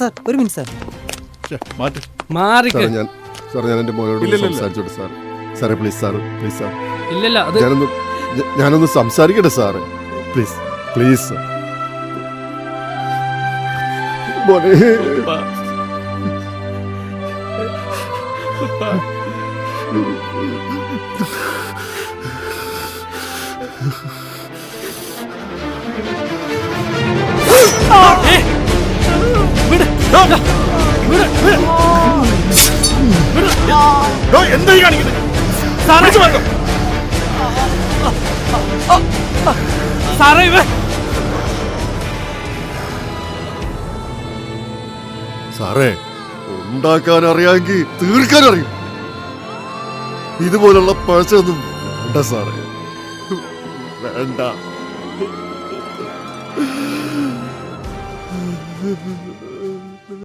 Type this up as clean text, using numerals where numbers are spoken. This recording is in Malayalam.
സാർ ഒരു മിനിറ്റ് സാർ. മാറിക്ക്. സാർ ഞാൻ എൻ്റെ മോനോട് സംസാരിച്ചോട്ടെ സാർ. സാറേ പ്ലീസ് സാർ, പ്ലീസ് സാർ. ഇല്ലല്ല, അത് ഞാനൊന്ന് സംസാരിക്കട്ടെ സാറ്, പ്ലീസ് പ്ലീസ്. മോനെ എന്തായി കാണിക്കുന്നത്? സാറേ ഇവ സാറേ, ഉണ്ടാക്കാൻ അറിയാമെങ്കിൽ തീർക്കാൻ അറിയും. ഇതുപോലുള്ള പഴച്ചൊന്നും വേണ്ട സാറേ, വേണ്ട.